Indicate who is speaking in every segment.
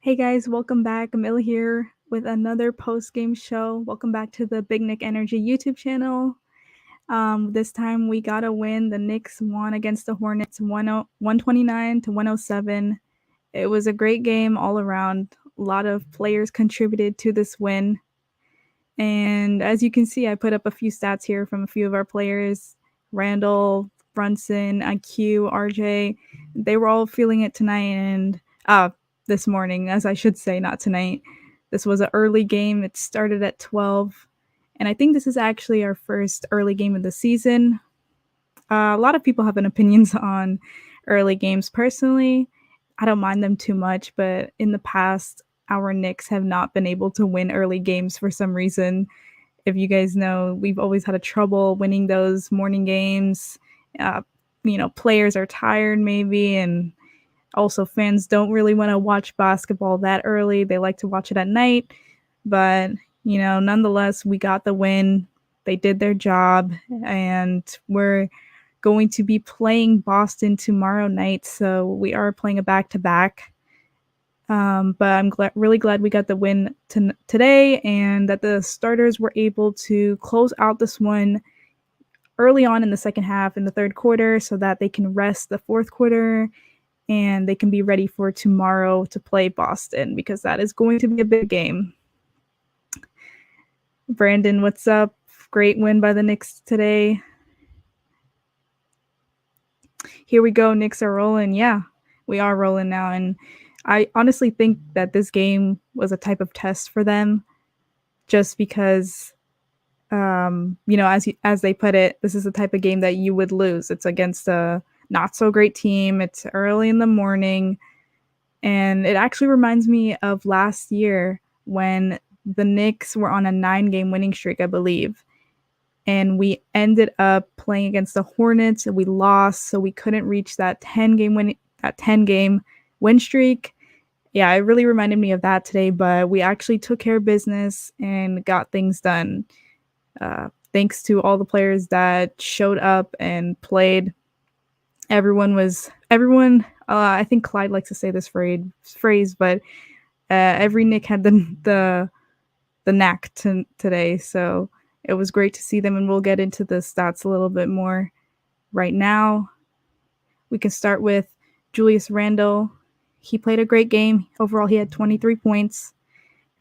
Speaker 1: Hey guys, welcome back. Emil here with another post-game show. Welcome back to the Big Nick Energy YouTube channel. This time we got a win. The Knicks won against the Hornets 129 to 107. It was a great game all around. A lot of players contributed to this win. And as you can see, I put up a few stats here from a few of our players. Randle, Brunson, IQ, RJ. They were all feeling it tonight and this morning, as I should say, not tonight. This was an early game. It started at 12. And I think this is actually our first early game of the season. A lot of people have an opinions on early games. Personally, I don't mind them too much, but in the past, our Knicks have not been able to win early games for some reason. If you guys know, we've always had a trouble winning those morning games. Players are tired maybe, and also fans don't really want to watch basketball that early. They like to watch it at night. But, nonetheless, we got the win. They did their job, and we're going to be playing Boston tomorrow night. So we are playing a back-to-back. But I'm really glad we got the win today and that the starters were able to close out this one early on in the second half in the third quarter so that they can rest the fourth quarter and they can be ready for tomorrow to play Boston because that is going to be a big game. Brandon, what's up? Great win by the Knicks today. Here we go. Knicks are rolling. Yeah, we are rolling now. And I honestly think that this game was a type of test for them just because, as they put it, this is the type of game that you would lose. It's against a not so great team. It's early in the morning. And it actually reminds me of last year when the Knicks were on a 9-game winning streak, I believe. And we ended up playing against the Hornets and we lost, so we couldn't reach that 10-game win streak. Yeah, it really reminded me of that today, but we actually took care of business and got things done. Thanks to all the players that showed up and played. Everyone. I think Clyde likes to say this phrase, but every Nick had the knack today. So it was great to see them, and we'll get into the stats a little bit more right now. We can start with Julius Randle. He played a great game. Overall, he had 23 points,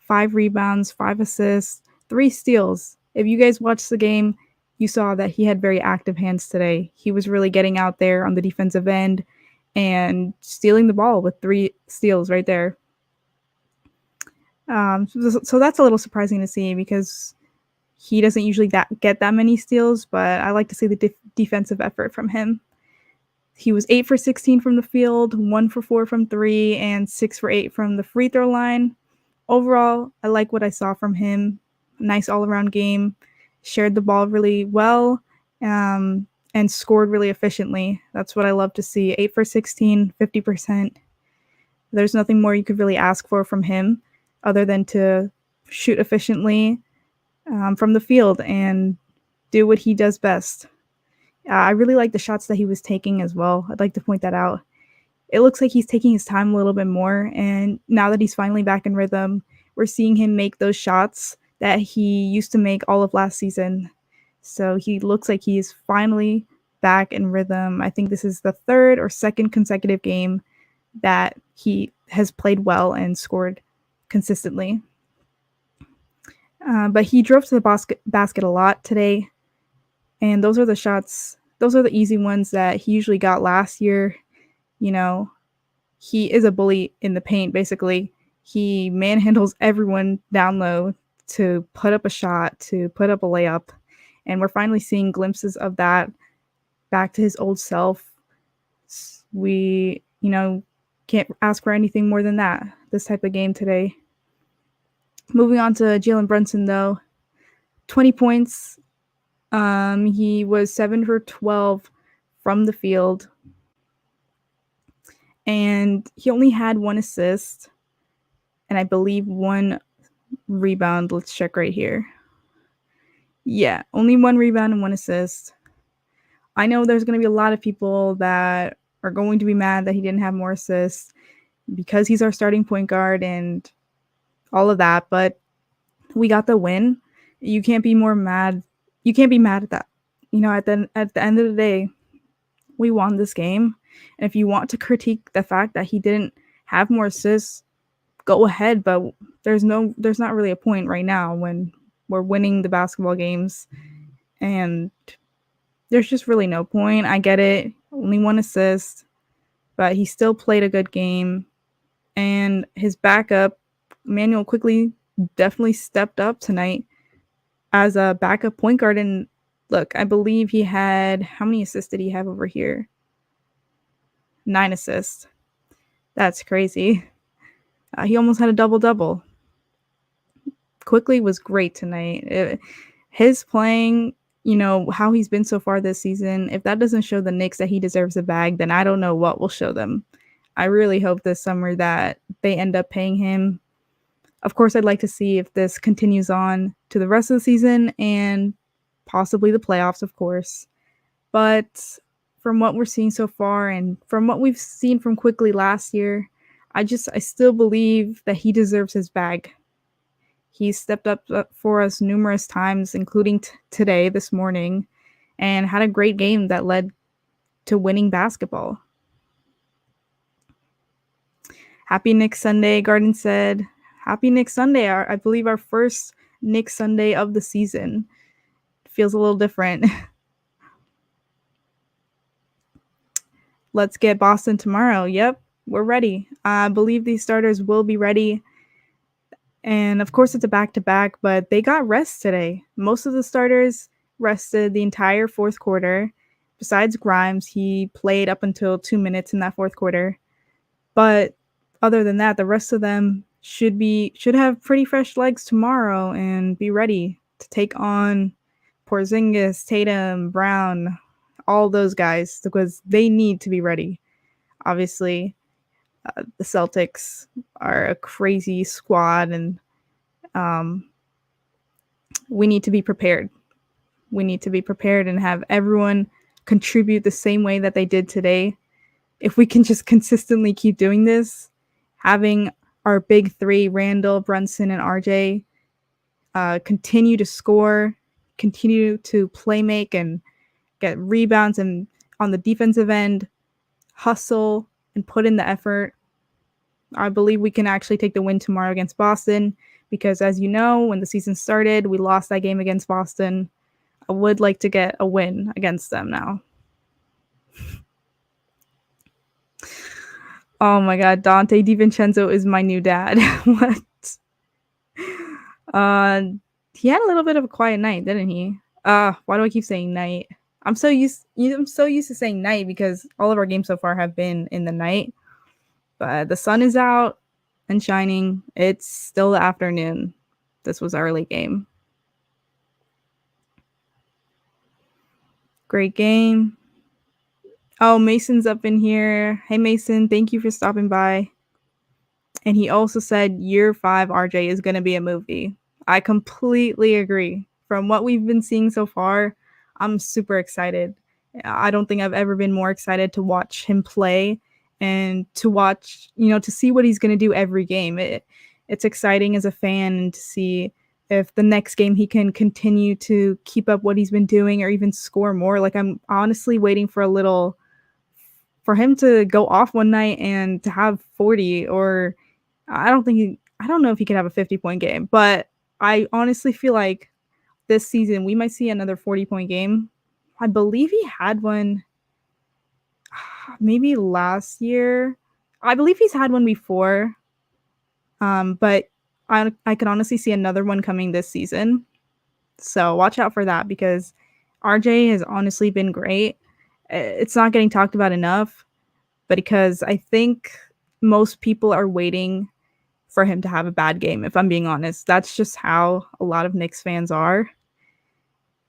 Speaker 1: 5 rebounds, 5 assists, 3 steals. If you guys watched the game, you saw that he had very active hands today. He was really getting out there on the defensive end and stealing the ball with 3 steals right there. So that's a little surprising to see because he doesn't usually get that many steals, but I like to see the defensive effort from him. He was 8 for 16 from the field, 1 for 4 from 3, and 6 for 8 from the free throw line. Overall, I like what I saw from him. Nice all-around game. Shared the ball really well and scored really efficiently. That's what I love to see. 8 for 16, 50%. There's nothing more you could really ask for from him other than to shoot efficiently from the field and do what he does best. I really like the shots that he was taking as well. I'd like to point that out. It looks like he's taking his time a little bit more, and now that he's finally back in rhythm, we're seeing him make those shots that he used to make all of last season. So he looks like he's finally back in rhythm. I think this is the 3rd or 2nd consecutive game that he has played well and scored consistently. But he drove to the basket a lot today. And those are the shots, those are the easy ones that he usually got last year. He is a bully in the paint, basically. He manhandles everyone down low to put up a shot, to put up a layup. And we're finally seeing glimpses of that back to his old self. We, can't ask for anything more than that, this type of game today. Moving on to Jalen Brunson, though. 20 points. He was 7 for 12 from the field. And he only had 1 assist. And I believe 1 rebound. Let's check right here. Yeah, only 1 rebound and 1 assist. I know there's going to be a lot of people that are going to be mad that he didn't have more assists. because he's our starting point guard and all of that. But we got the win. You can't be more mad. You can't be mad at that. At the end of the day, we won this game. And if you want to critique the fact that he didn't have more assists, go ahead. But there's not really a point right now when we're winning the basketball games, and there's just really no point. I get it. Only one assist, but he still played a good game. And his backup, Emmanuel, quickly definitely stepped up tonight as a backup point guard. And look, I believe he had, how many assists did he have over here? 9 assists. That's crazy. He almost had a double-double. Quickly was great tonight. His playing, how he's been so far this season, if that doesn't show the Knicks that he deserves a bag, then I don't know what will show them. I really hope this summer that they end up paying him. Of course, I'd like to see if this continues on to the rest of the season and possibly the playoffs, of course. But from what we're seeing so far and from what we've seen from Quickly last year, I still believe that he deserves his bag. He stepped up for us numerous times, including today, this morning, and had a great game that led to winning basketball. Happy Knicks Sunday, Garden said. Happy Knicks Sunday. I believe our first Knicks Sunday of the season. Feels a little different. Let's get Boston tomorrow. Yep, we're ready. I believe these starters will be ready. And of course, it's a back-to-back, but they got rest today. Most of the starters rested the entire fourth quarter. Besides Grimes, he played up until 2 minutes in that fourth quarter. But other than that, the rest of them should have pretty fresh legs tomorrow and be ready to take on Porzingis, Tatum, Brown, all those guys, because they need to be ready. Obviously, the Celtics are a crazy squad, and we need to be prepared. We need to be prepared and have everyone contribute the same way that they did today. If we can just consistently keep doing this, having our big three, Randle, Brunson, and RJ, continue to score, continue to play make and get rebounds, and on the defensive end, hustle and put in the effort, I believe we can actually take the win tomorrow against Boston, because as you know, when the season started, we lost that game against Boston. I would like to get a win against them now. Oh my god, Dante DiVincenzo is my new dad. What? He had a little bit of a quiet night, didn't he? Why do I keep saying night? I'm so used to saying night because all of our games so far have been in the night. But the sun is out and shining. It's still the afternoon. This was our early game. Great game. Oh, Mason's up in here. Hey, Mason, thank you for stopping by. And he also said year 5 RJ is going to be a movie. I completely agree. From what we've been seeing so far, I'm super excited. I don't think I've ever been more excited to watch him play and to watch, to see what he's going to do every game. It's exciting as a fan to see if the next game he can continue to keep up what he's been doing or even score more. Like, I'm honestly waiting for him to go off one night and to have 40, or I don't know if he could have a 50-point game, but I honestly feel like this season we might see another 40-point game. I believe he had one maybe last year. I believe he's had one before. But I could honestly see another one coming this season. So watch out for that, because RJ has honestly been great. It's not getting talked about enough, but because I think most people are waiting for him to have a bad game, if I'm being honest. That's just how a lot of Knicks fans are.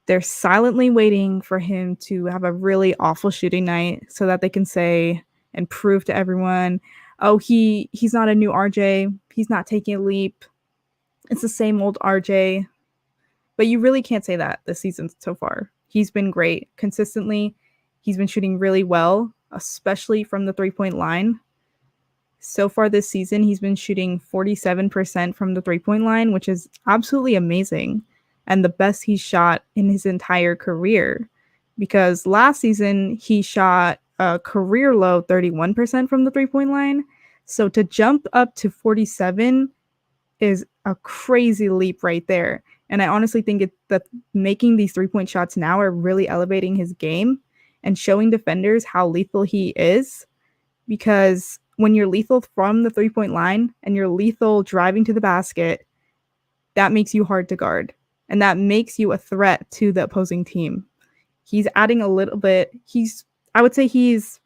Speaker 1: They're silently waiting for him to have a really awful shooting night so that they can say and prove to everyone, oh, he's not a new RJ. He's not taking a leap. It's the same old RJ. But you really can't say that this season so far. He's been great. Consistently, he's been shooting really well, especially from the 3-point line. So far this season, he's been shooting 47% from the three-point line, which is absolutely amazing and the best he's shot in his entire career. Because last season, he shot a career low 31% from the three-point line. So to jump up to 47 is a crazy leap right there. And I honestly think that making these three-point shots now are really elevating his game and showing defenders how lethal he is, because when you're lethal from the three-point line and you're lethal driving to the basket, that makes you hard to guard. And that makes you a threat to the opposing team. He's adding a little bit. I would say he's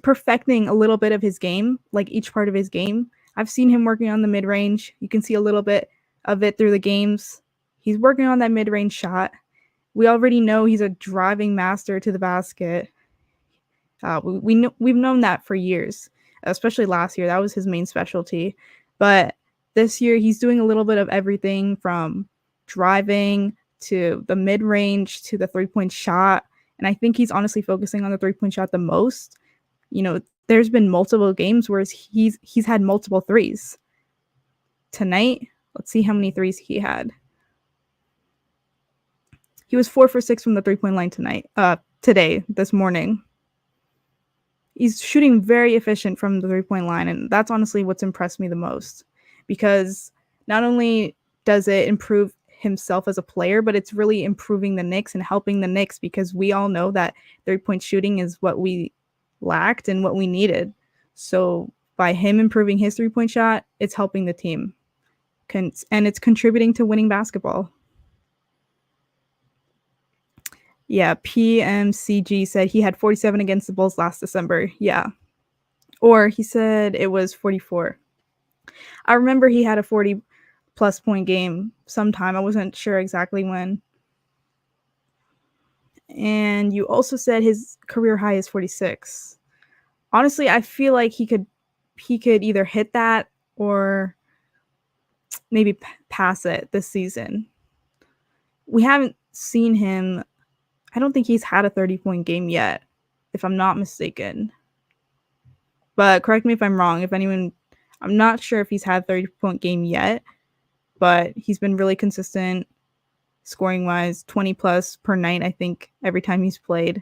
Speaker 1: perfecting a little bit of his game, like each part of his game. I've seen him working on the mid-range. You can see a little bit of it through the games. He's working on that mid-range shot. We already know he's a driving master to the basket. We've known that for years, especially last year. That was his main specialty. But this year, he's doing a little bit of everything from driving to the mid-range to the three-point shot. And I think he's honestly focusing on the three-point shot the most. You know, there's been multiple games where he's had multiple threes. Tonight, let's see how many threes he had. He was 4 for 6 from the three-point line this morning. He's shooting very efficient from the three-point line, and that's honestly what's impressed me the most, because not only does it improve himself as a player, but it's really improving the Knicks and helping the Knicks, because we all know that three-point shooting is what we lacked and what we needed. So by him improving his three-point shot, it's helping the team, and it's contributing to winning basketball. Yeah, PMCG said he had 47 against the Bulls last December. Yeah. Or he said it was 44. I remember he had a 40-plus point game sometime. I wasn't sure exactly when. And you also said his career high is 46. Honestly, I feel like he could either hit that or maybe pass it this season. We haven't seen him. I don't think he's had a 30-point game yet, if I'm not mistaken. But correct me if I'm wrong. I'm not sure if he's had a 30-point game yet, but he's been really consistent scoring-wise, 20-plus per night, I think, every time he's played.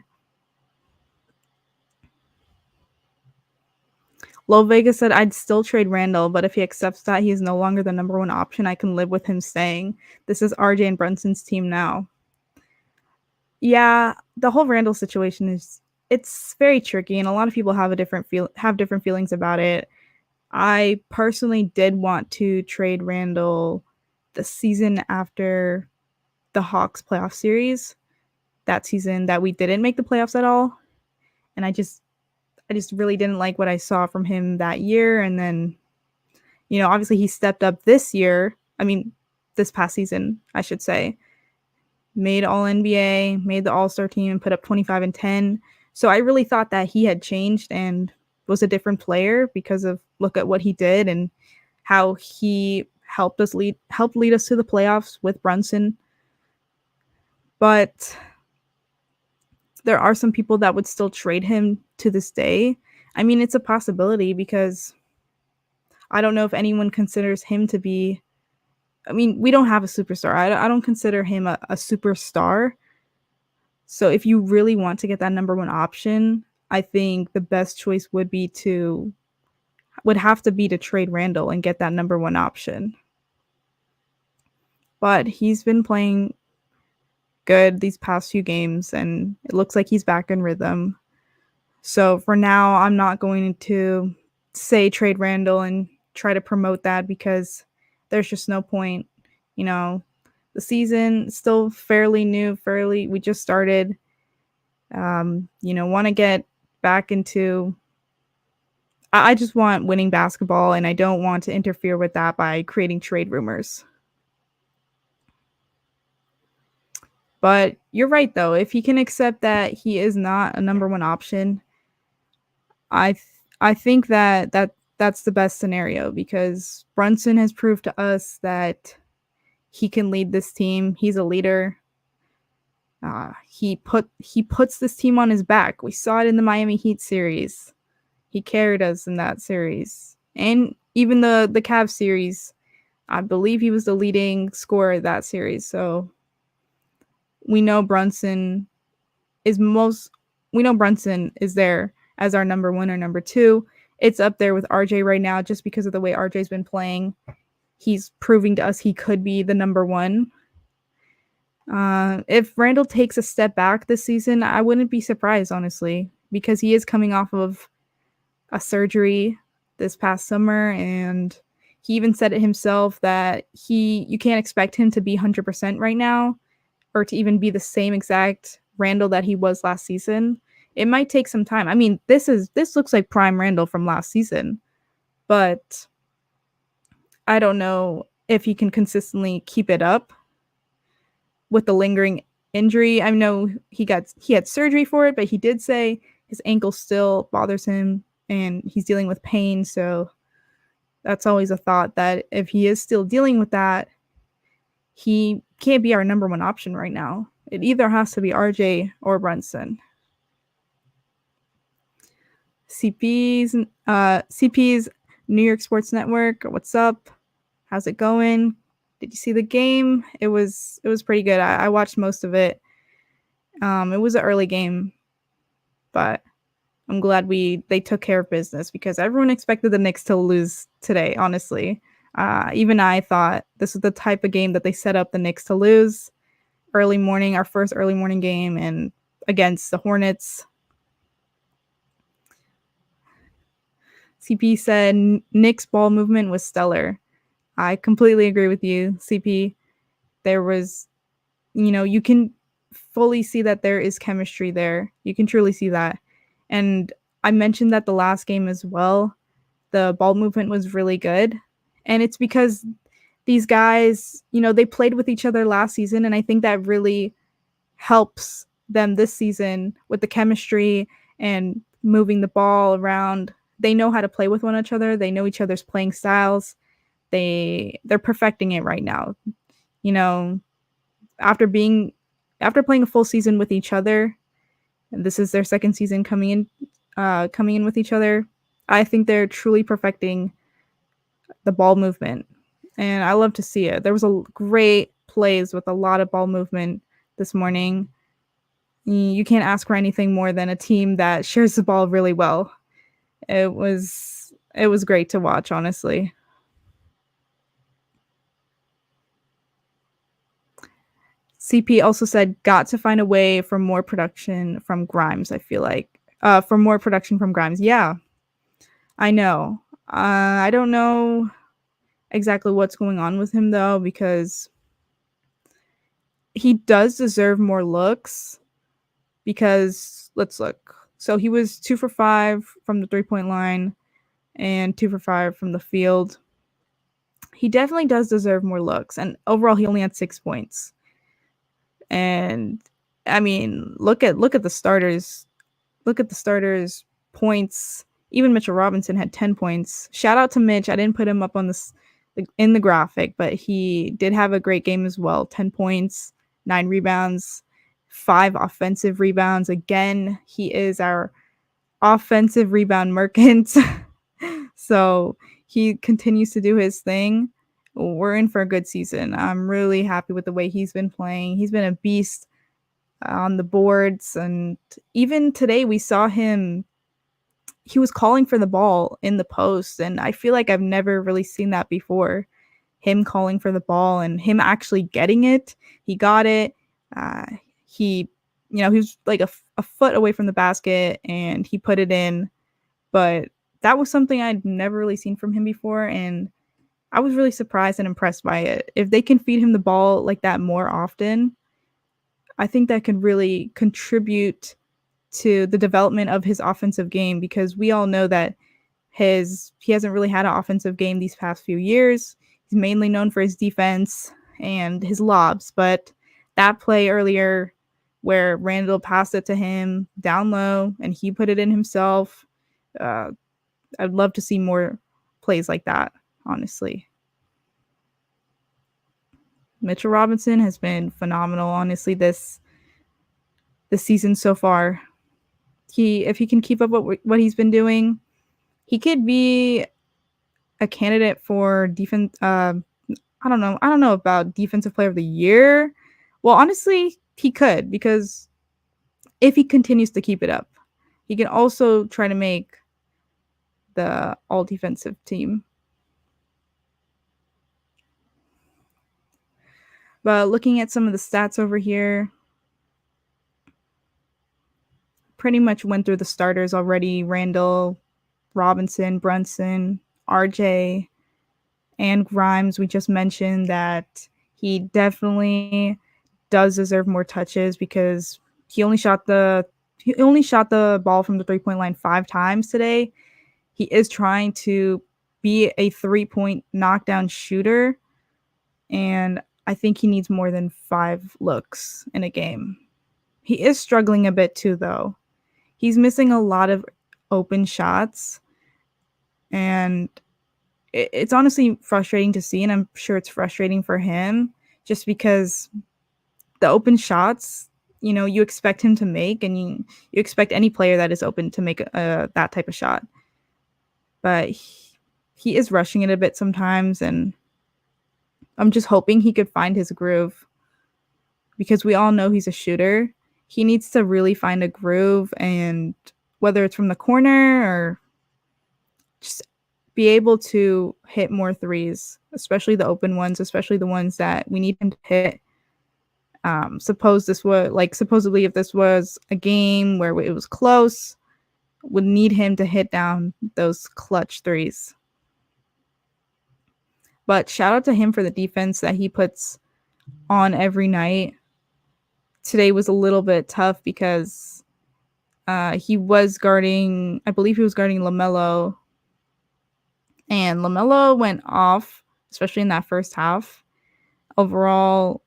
Speaker 1: Low Vegas said, I'd still trade Randle, but if he accepts that he is no longer the number one option, I can live with him staying. This is RJ and Brunson's team now. Yeah, the whole Randle situation it's very tricky, and a lot of people have different feelings about it. I personally did want to trade Randle the season after the Hawks playoff series, that season that we didn't make the playoffs at all. And I just really didn't like what I saw from him that year. And then, obviously he stepped up this past season, I should say. Made All-NBA, made the All-Star team, and put up 25 and 10. So I really thought that he had changed and was a different player because of look at what he did and how he helped lead us to the playoffs with Brunson. But there are some people that would still trade him to this day. I mean, it's a possibility because I don't know if anyone considers him to be. I mean, we don't have a superstar. I don't consider him a superstar. So if you really want to get that number one option, I think the best choice would have to be to trade Randle and get that number one option. But he's been playing good these past few games, and it looks like he's back in rhythm. So for now, I'm not going to say trade Randle and try to promote that because there's just no point. The season is still fairly new, we just started. Want to get back into. I just want winning basketball, and I don't want to interfere with that by creating trade rumors. But you're right, though. If he can accept that he is not a number one option, I think that's the best scenario, because Brunson has proved to us that he can lead this team. He's a leader. He puts this team on his back. We saw it in the Miami Heat series. He carried us in that series. And even the Cavs series, I believe he was the leading scorer of that series. So we know Brunson is most we know Brunson is there as our number 1 or number 2. It's up there with RJ right now just because of the way RJ's been playing. He's proving to us he could be the number 1. If Randle takes a step back this season, I wouldn't be surprised, honestly, because he is coming off of a surgery this past summer, and he even said it himself that you can't expect him to be 100% right now or to even be the same exact Randle that he was last season. It might take some time. I mean, this looks like prime Randle from last season, but I don't know if he can consistently keep it up with the lingering injury. I know he had surgery for it, but he did say his ankle still bothers him and he's dealing with pain. So that's always a thought that if he is still dealing with that, he can't be our number 1 option right now. It either has to be RJ or Brunson. CP's New York Sports Network. What's up? How's it going? Did you see the game? It was pretty good. I watched most of it. It was an early game, but I'm glad they took care of business because everyone expected the Knicks to lose today, honestly. Even I thought this was the type of game that they set up the Knicks to lose. Early morning, our first early morning game, and against the Hornets. CP said Knicks ball movement was stellar. I completely agree with you, CP. There was, you can fully see that there is chemistry there. You can truly see that. And I mentioned that the last game as well, the ball movement was really good. And it's because these guys, they played with each other last season. And I think that really helps them this season with the chemistry and moving the ball around. They know how to play with one another. They know each other's playing styles. They're perfecting it right now. After playing a full season with each other, and this is their second season coming in with each other, I think they're truly perfecting the ball movement. And I love to see it. There was a great plays with a lot of ball movement this morning. You can't ask for anything more than a team that shares the ball really well. It was great to watch, honestly. CP also said, got to find a way for more production from Grimes, I feel like. For more production from Grimes. Yeah, I know. I don't know exactly what's going on with him, though, because he does deserve more looks. Because, let's look. So he was 2 for 5 from the 3-point line and 2 for 5 from the field. He definitely does deserve more looks. And overall, he only had 6 points. And I mean, look at the starters. Look at the starters' points. Even Mitchell Robinson had 10 points. Shout out to Mitch. I didn't put him up on this in the graphic, but he did have a great game as well. 10 points, 9 rebounds, 5 offensive rebounds. Again, he is our offensive rebound merchant. So he continues to do his thing. We're in for a good season. I'm really happy with the way he's been playing. He's been a beast on the boards. And even today we saw him, he was calling for the ball in the post. And I feel like I've never really seen that before. Him calling for the ball and him actually getting it. He got it. He was like a foot away from the basket and he put it in. But that was something I'd never really seen from him before. And I was really surprised and impressed by it. If they can feed him the ball like that more often, I think that could really contribute to the development of his offensive game, because we all know that he hasn't really had an offensive game these past few years. He's mainly known for his defense and his lobs, but that play earlier where Randle passed it to him down low and he put it in himself, I'd love to see more plays like that, honestly. Mitchell Robinson has been phenomenal, honestly, this season so far. If he can keep up what he's been doing, he could be a candidate for defense. I don't know. I don't know about defensive player of the year. Well, honestly, he could, because if he continues to keep it up, he can also try to make the all defensive team. But looking at some of the stats over here, pretty much went through the starters already. Randle, Robinson, Brunson, RJ, and Grimes. We just mentioned that he definitely does deserve more touches because he only shot the ball from the 3-point line 5 times today. He is trying to be a 3-point knockdown shooter, and I think he needs more than 5 looks in a game. He is struggling a bit too, though. He's missing a lot of open shots, and it's honestly frustrating to see, and I'm sure it's frustrating for him just because the open shots, you expect him to make, and you expect any player that is open to make that type of shot. But he is rushing it a bit sometimes, and I'm just hoping he could find his groove because we all know he's a shooter. He needs to really find a groove, and whether it's from the corner or just be able to hit more threes, especially the open ones, especially the ones that we need him to hit. Supposedly if this was a game where it was close, would need him to hit down those clutch threes. But shout out to him for the defense that he puts on every night. Today was a little bit tough because he was guarding, I believe he was guarding LaMelo, and LaMelo went off, especially in that first half. Overall,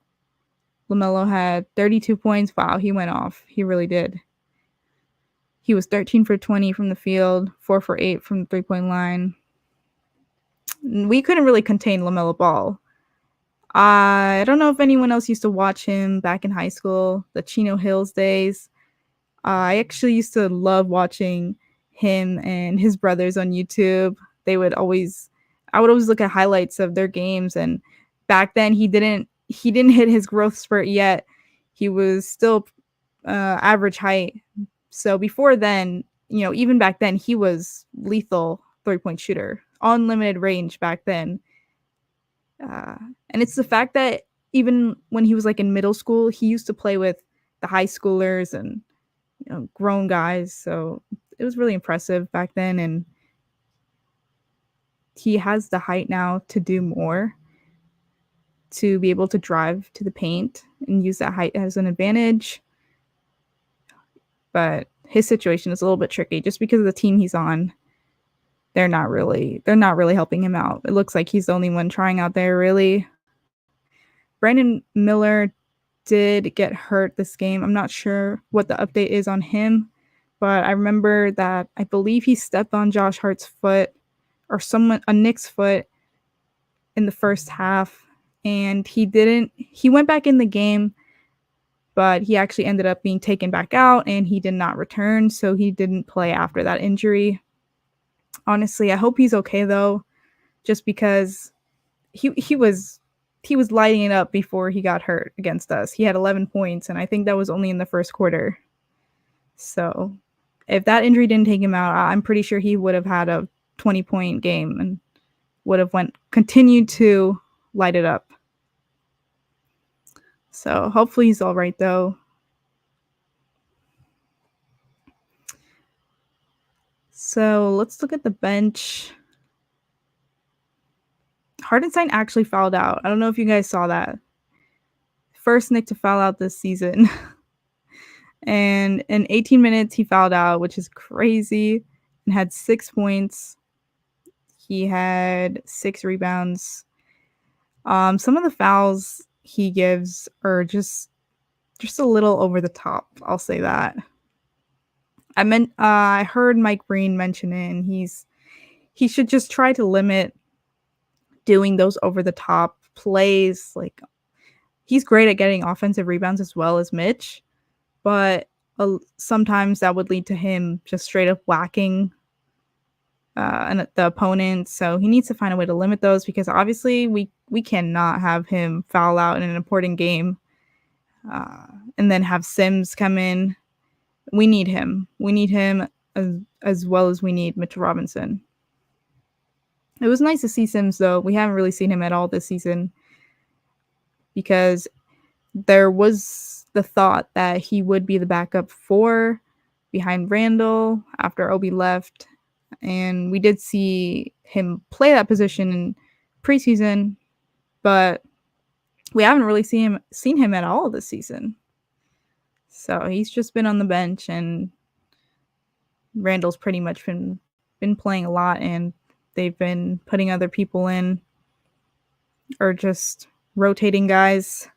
Speaker 1: LaMelo had 32 points. Wow, he went off. He really did. He was 13 for 20 from the field, 4 for 8 from the 3-point line. We couldn't really contain LaMelo Ball. I don't know if anyone else used to watch him back in high school, the Chino Hills days. I actually used to love watching him and his brothers on YouTube. I would always look at highlights of their games, and back then he didn't hit his growth spurt yet. He was still average height. So before then, even back then, he was lethal 3-point shooter, unlimited range back then. And it's the fact that even when he was like in middle school, he used to play with the high schoolers and grown guys. So it was really impressive back then, and he has the height now to do more, to be able to drive to the paint and use that height as an advantage. But his situation is a little bit tricky just because of the team he's on. They're not really helping him out. It looks like he's the only one trying out there, really. Brandon Miller did get hurt this game. I'm not sure what the update is on him, but I remember that I believe he stepped on Josh Hart's foot or a Knicks foot in the first half, and he went back in the game, but he actually ended up being taken back out, and he did not return, so he didn't play after that injury. Honestly, I hope he's okay though, just because he was lighting it up before he got hurt against us. He had 11 points, and I think that was only in the first quarter. So if that injury didn't take him out, I'm pretty sure he would have had a 20-point game and would have continued to light it up. So hopefully he's all right though. So let's look at the bench. Hartenstein actually fouled out. I don't know if you guys saw that. First Knick to foul out this season. And in 18 minutes, he fouled out, which is crazy, and had 6 points. He had 6 rebounds. Some of the fouls he gives are just a little over the top. I'll say that. I heard Mike Breen mention it, and he should just try to limit doing those over the top plays. Like, he's great at getting offensive rebounds as well as Mitch, but sometimes that would lead to him just straight up whacking and the opponent. So he needs to find a way to limit those, because obviously we cannot have him foul out in an important game and then have Sims come in. We need him. We need him as well as we need Mitchell Robinson. It was nice to see Sims, though. We haven't really seen him at all this season, because there was the thought that he would be the backup 4 behind Randle after Obi left. And we did see him play that position in preseason, but we haven't really seen him at all this season. So he's just been on the bench, and Randle's pretty much been playing a lot, and they've been putting other people in or just rotating guys.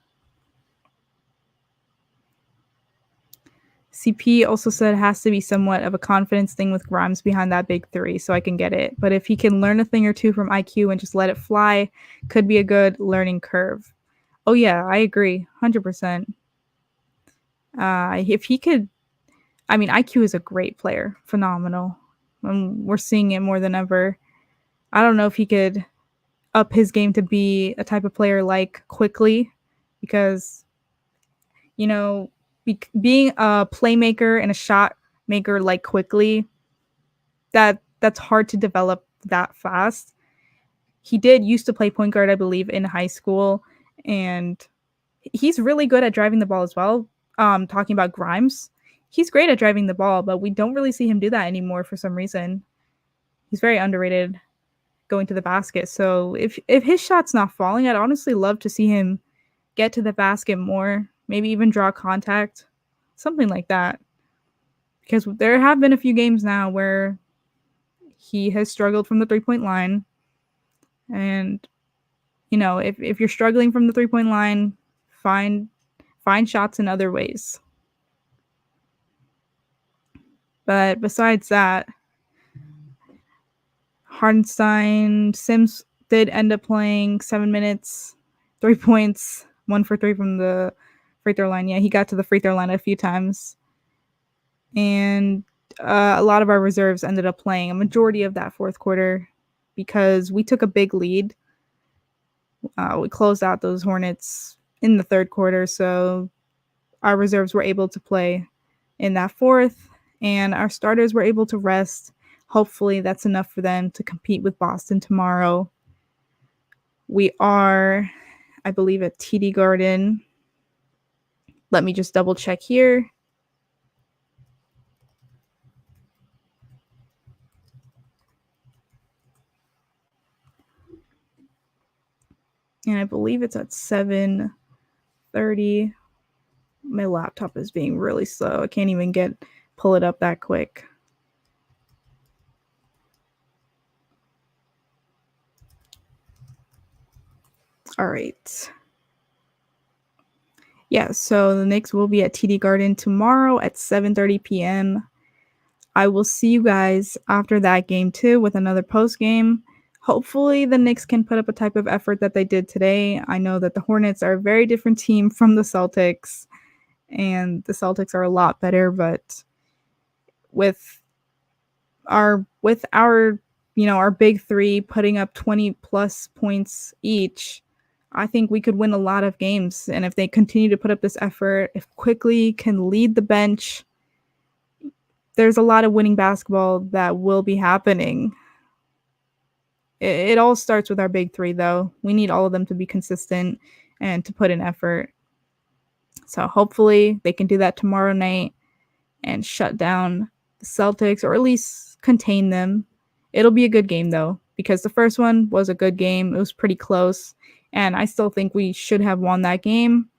Speaker 1: CP also said it has to be somewhat of a confidence thing with Grimes behind that big 3, so I can get it. But if he can learn a thing or two from IQ and just let it fly, could be a good learning curve. Oh yeah, I agree, 100%. If he could, I mean, IQ is a great player, phenomenal. We're seeing it more than ever. I don't know if he could up his game to be a type of player like Quickly, because, you know, being a playmaker and a shot maker like Quickly, that's hard to develop that fast. He did used to play point guard, I believe, in high school, and he's really good at driving the ball as well. Talking about Grimes, he's great at driving the ball, but we don't really see him do that anymore for some reason. He's very underrated going to the basket. So if his shot's not falling, I'd honestly love to see him get to the basket more, maybe even draw contact, something like that. Because there have been a few games now where he has struggled from the 3-point line. And, you know, if you're struggling from the 3-point line, find shots in other ways. But besides that, Hardenstein, Sims did end up playing 7 minutes, 3 points, 1 for 3 from the free throw line. Yeah, he got to the free throw line a few times. And a lot of our reserves ended up playing a majority of that fourth quarter because we took a big lead. We closed out those Hornets in the third quarter, so our reserves were able to play in that fourth, and our starters were able to rest. Hopefully that's enough for them to compete with Boston tomorrow. We are, I believe, at TD Garden. Let me just double check here. And I believe it's at 7:30. My laptop is being really slow. I can't even pull it up that quick. All right. Yeah, so the Knicks will be at TD Garden tomorrow at 7:30 p.m. I will see you guys after that game too with another post game. Hopefully the Knicks can put up a type of effort that they did today. I know that the Hornets are a very different team from the Celtics, and the Celtics are a lot better, but with our our big three putting up 20 plus points each, I think we could win a lot of games. And if they continue to put up this effort, if Quickly can lead the bench, there's a lot of winning basketball that will be happening. It all starts with our big three, though. We need all of them to be consistent and to put in effort. So hopefully they can do that tomorrow night and shut down the Celtics, or at least contain them. It'll be a good game, though, because the first one was a good game. It was pretty close, and I still think we should have won that game.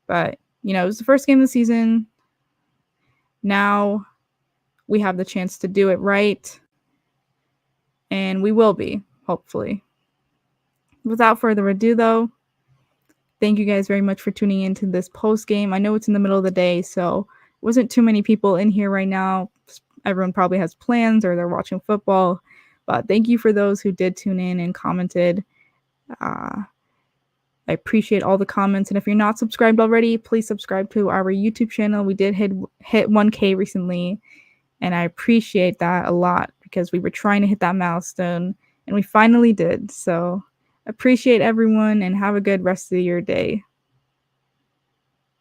Speaker 1: But, it was the first game of the season. Now we have the chance to do it right, and we will be, hopefully. Without further ado, though, thank you guys very much for tuning into this post game. I know it's in the middle of the day, so wasn't too many people in here right now. Everyone probably has plans or they're watching football, but thank you for those who did tune in and commented. I appreciate all the comments, and if you're not subscribed already, please subscribe to our YouTube channel. We did hit 1K recently, and I appreciate that a lot, because we were trying to hit that milestone and we finally did. So appreciate everyone and have a good rest of your day.